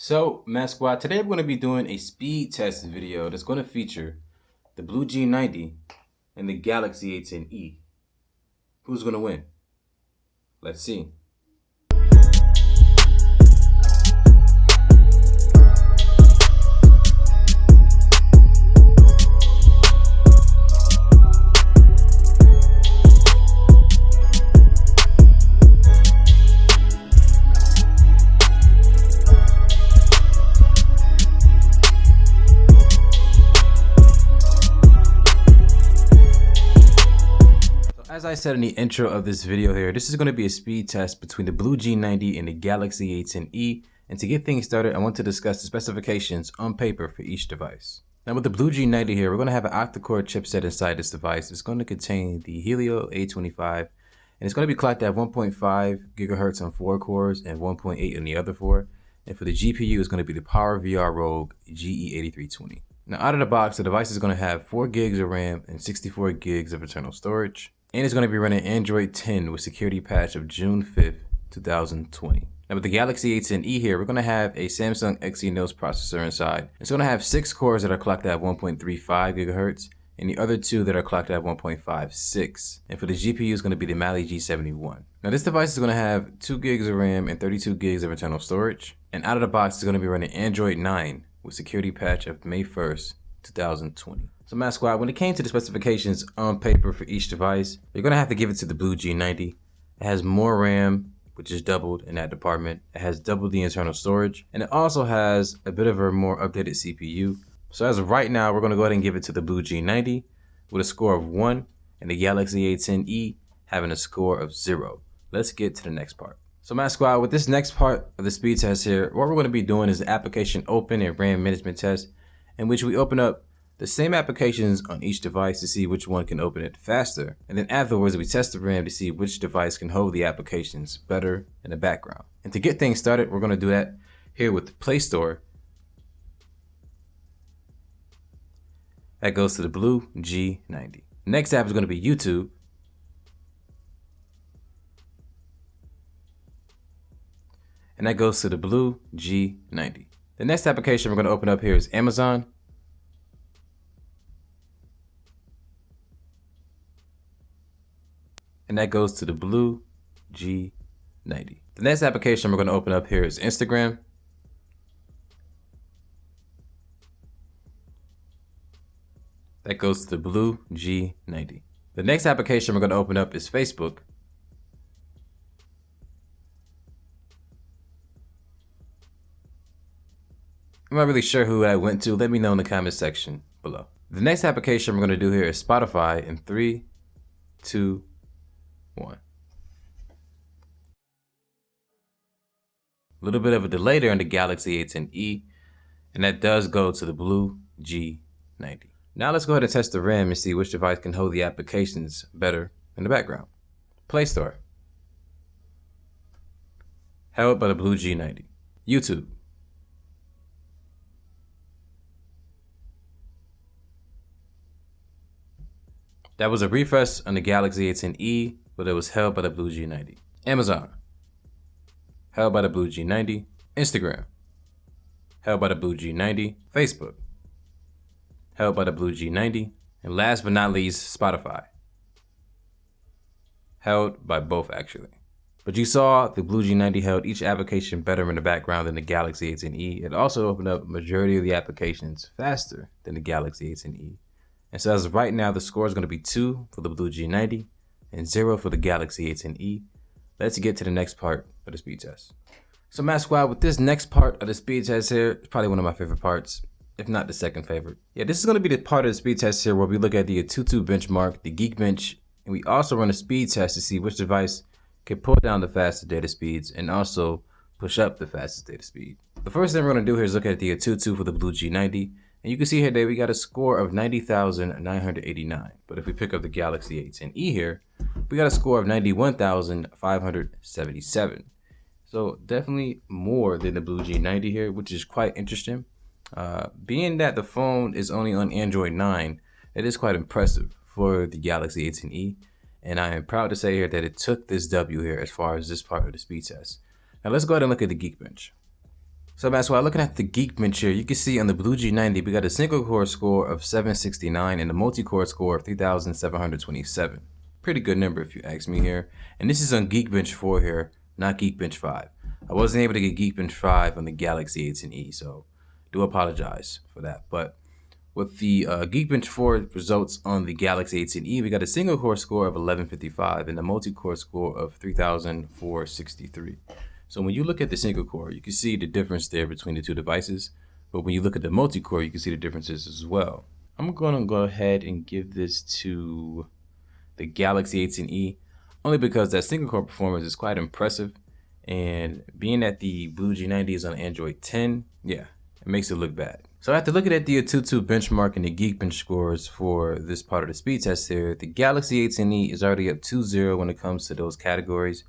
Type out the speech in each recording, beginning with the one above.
So, Mass Squad, today we're going to be doing a speed test video that's going to feature the Blu G90 and the Galaxy A10e. Who's going to win? Let's see. As I said in the intro of this video here, this is going to be a speed test between the Blu G90 and the Galaxy A10e. And to get things started, I want to discuss the specifications on paper for each device. Now with the Blu G90 here, we're going to have an octa-core chipset inside this device. It's going to contain the Helio A25, and it's going to be clocked at 1.5 gigahertz on 4 cores and 1.8 on the other 4. And for the GPU, it's going to be the PowerVR Rogue GE8320. Now out of the box, the device is going to have 4 gigs of RAM and 64 gigs of internal storage. And it's going to be running Android 10 with security patch of June 5th, 2020. Now with the Galaxy A10e here, we're going to have a Samsung Exynos processor inside. It's going to have 6 cores that are clocked at 1.35 gigahertz and the other 2 that are clocked at 1.56. And for the GPU, it's going to be the Mali G71. Now this device is going to have 2 gigs of RAM and 32 gigs of internal storage. And out of the box, it's going to be running Android 9 with security patch of May 1st, 2020. So Mass Squad, when it came to the specifications on paper for each device, you're going to have to give it to the Blu G90. It has more RAM, which is doubled in that department. It has double the internal storage, and it also has a bit of a more updated CPU. So as of right now, we're going to go ahead and give it to the Blu G90 with a score of 1, and the Galaxy A10e having a score of 0. Let's get to the next part. So Mass Squad, with this next part of the speed test here, what we're going to be doing is the application open and RAM management test, in which we open up the same applications on each device to see which one can open it faster. And then afterwards, we test the RAM to see which device can hold the applications better in the background. And to get things started, we're going to do that here with the Play Store. That goes to the Blu G90. Next app is going to be YouTube. And that goes to the Blu G90. The next application we're going to open up here is Amazon. And that goes to the Blu G90. The next application we're going to open up here is Instagram. That goes to the Blu G90. The next application we're going to open up is Facebook. I'm not really sure who I went to. Let me know in the comment section below. The next application we're going to do here is Spotify in 3, 2, 1. A little bit of a delay there on the Galaxy A10e, and that does go to the Blu G90. Now let's go ahead and test the RAM and see which device can hold the applications better in the background. Play Store. Held by the Blu G90. YouTube. That was a refresh on the Galaxy A10e, but it was held by the Blu G90. Amazon. Held by the Blu G90. Instagram. Held by the Blu G90. Facebook. Held by the Blu G90. And last but not least, Spotify. Held by both actually. But you saw the Blu G90 held each application better in the background than the Galaxy A10e. It also opened up majority of the applications faster than the Galaxy A10e. And so as of right now, the score is going to be 2 for the Blu G90 and 0 for the Galaxy A10e. Let's get to the next part of the speed test. So Mass Squad, with this next part of the speed test here, it's probably one of my favorite parts, if not the second favorite. Yeah, this is going to be the part of the speed test here where we look at the Aututu benchmark, the Geekbench, and we also run a speed test to see which device can pull down the fastest data speeds and also push up the fastest data speed. The first thing we're going to do here is look at the Aututu for the Blu G90. And you can see here that we got a score of 90,989. But if we pick up the Galaxy A10e here, we got a score of 91,577. So definitely more than the Blu G90 here, which is quite interesting. Being that the phone is only on Android 9, it is quite impressive for the Galaxy A10e. And I am proud to say here that it took this W here as far as this part of the speed test. Now let's go ahead and look at the Geekbench. So that's why looking at the Geekbench here, you can see on the Blu G90, we got a single core score of 769 and a multi-core score of 3,727. Pretty good number if you ask me here. And this is on Geekbench 4 here, not Geekbench 5. I wasn't able to get Geekbench 5 on the Galaxy A10e, so do apologize for that. But with the Geekbench 4 results on the Galaxy A10e, we got a single core score of 1155 and a multi-core score of 3,463. So when you look at the single core, you can see the difference there between the two devices. But when you look at the multi-core, you can see the differences as well. I'm going to go ahead and give this to the Galaxy A10e, only because that single core performance is quite impressive. And being that the Blu G90 is on Android 10, yeah, it makes it look bad. So after looking at the Aututu benchmark and the Geekbench scores for this part of the speed test here, the Galaxy A10e is already up 2-0 when it comes to those categories.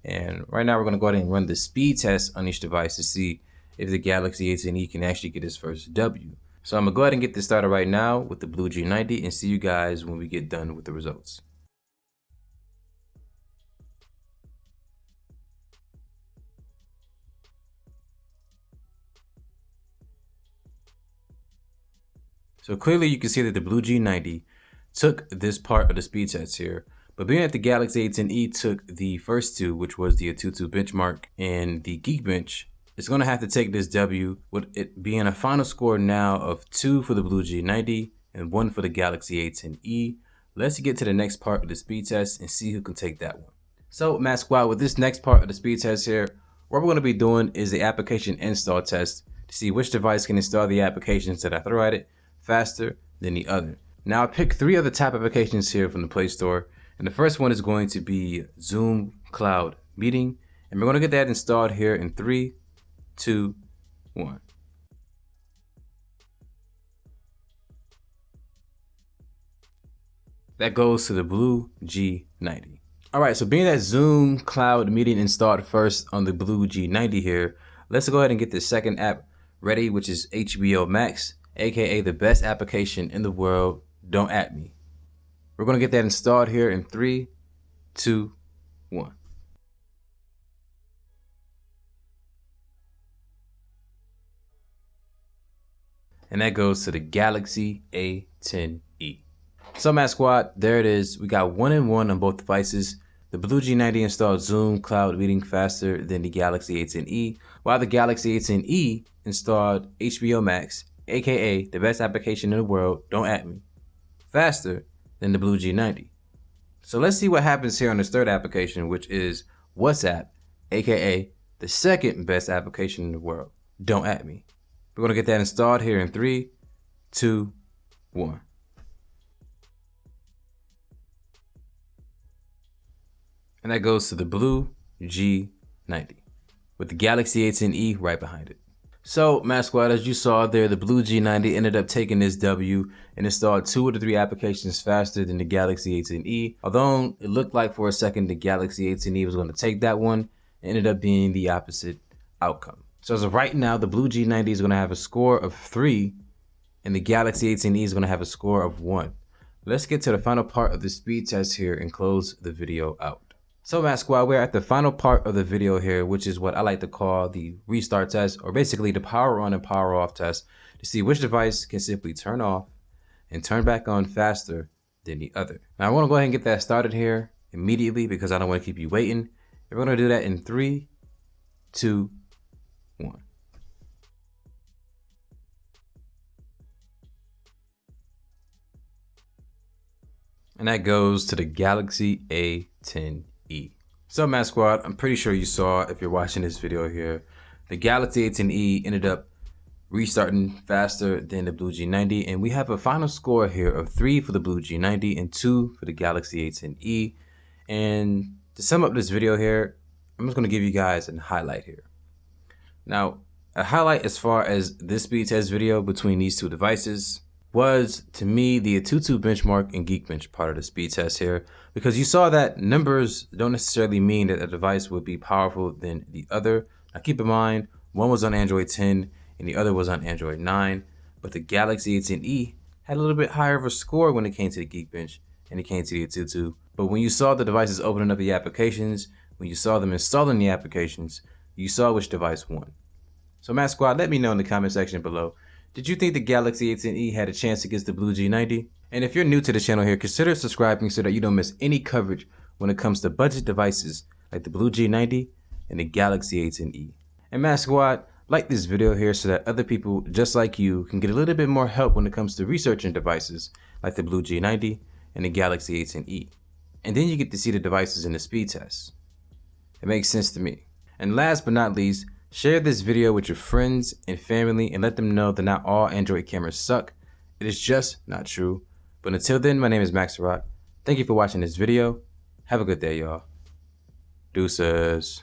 And right now we're going to go ahead and run the speed test on each device to see if the Galaxy A10e can actually get its first W. So I'm going to go ahead and get this started right now with the Blu G90 and see you guys when we get done with the results. So clearly you can see that the Blu G90 took this part of the speed test here, but being that the Galaxy A10e took the first two, which was the Aututu benchmark and the Geekbench, it's going to have to take this W, with it being a final score now of 2 for the Blu G90 and 1 for the Galaxy A10e. Let's get to the next part of the speed test and see who can take that one. So Matt Squad, with this next part of the speed test here, what we're going to be doing is the application install test to see which device can install the applications that I throw at it faster than the other. Now I picked 3 of the top applications here from the Play Store, and the first one is going to be Zoom Cloud Meeting, and we're going to get that installed here in 3, 2, 1. That goes to the Blu G90. Alright, so being that Zoom Cloud Meeting installed first on the Blu G90 here, let's go ahead and get the second app ready, which is HBO Max, aka the best application in the world, don't at me. We're going to get that installed here in 3, 2, 1. And that goes to the Galaxy A10e. So Matt Squad, there it is. We got 1 and 1 on both devices. The Blu G90 installed Zoom Cloud Meeting faster than the Galaxy A10e, while the Galaxy A10e installed HBO Max, aka the best application in the world, don't at me, faster than the Blu G90. So let's see what happens here on this third application, which is WhatsApp, aka the second best application in the world, don't at me. We're going to get that installed here in 3, 2, 1. And that goes to the Blu G90 with the Galaxy A10e right behind it. So, Matt Squad, as you saw there, the Blu G90 ended up taking this W and installed 2 of the 3 applications faster than the Galaxy A10e. Although it looked like for a second the Galaxy A10e was going to take that one, it ended up being the opposite outcome. So as of right now, the Blu G90 is going to have a score of 3 and the Galaxy A10e is going to have a score of 1. Let's get to the final part of the speed test here and close the video out. So Matt Squad, we're at the final part of the video here, which is what I like to call the restart test, or basically the power on and power off test, to see which device can simply turn off and turn back on faster than the other. Now I want to go ahead and get that started here immediately because I don't want to keep you waiting. We're going to do that in 3, 2, 1. And that goes to the Galaxy A10e. So Matt Squad, I'm pretty sure you saw, if you're watching this video here, the Galaxy A10e ended up restarting faster than the Blu G90, and we have a final score here of 3 for the Blu G90 and 2 for the Galaxy A10e. And to sum up this video here, I'm just going to give you guys a highlight here. Now, a highlight as far as this speed test video between these two devices was, to me, the Aututu benchmark and Geekbench part of the speed test here, because you saw that numbers don't necessarily mean that a device would be powerful than the other. Now keep in mind, one was on Android 10 and the other was on Android 9, but the Galaxy A10e had a little bit higher of a score when it came to the Geekbench and it came to the Aututu. But when you saw the devices opening up the applications, when you saw them installing the applications, you saw which device won. So Matt Squad, let me know in the comment section below. Did you think the Galaxy A10e had a chance against the Blu G90? And if you're new to the channel here, consider subscribing so that you don't miss any coverage when it comes to budget devices like the Blu G90 and the Galaxy A10e. And Matt Squad, like this video here so that other people just like you can get a little bit more help when it comes to researching devices like the Blu G90 and the Galaxy A10e. And then you get to see the devices in the speed test. It makes sense to me. And last but not least, share this video with your friends and family and let them know that not all Android cameras suck. It is just not true. But until then, my name is Max Rock. Thank you for watching this video. Have a good day, y'all. Deuces.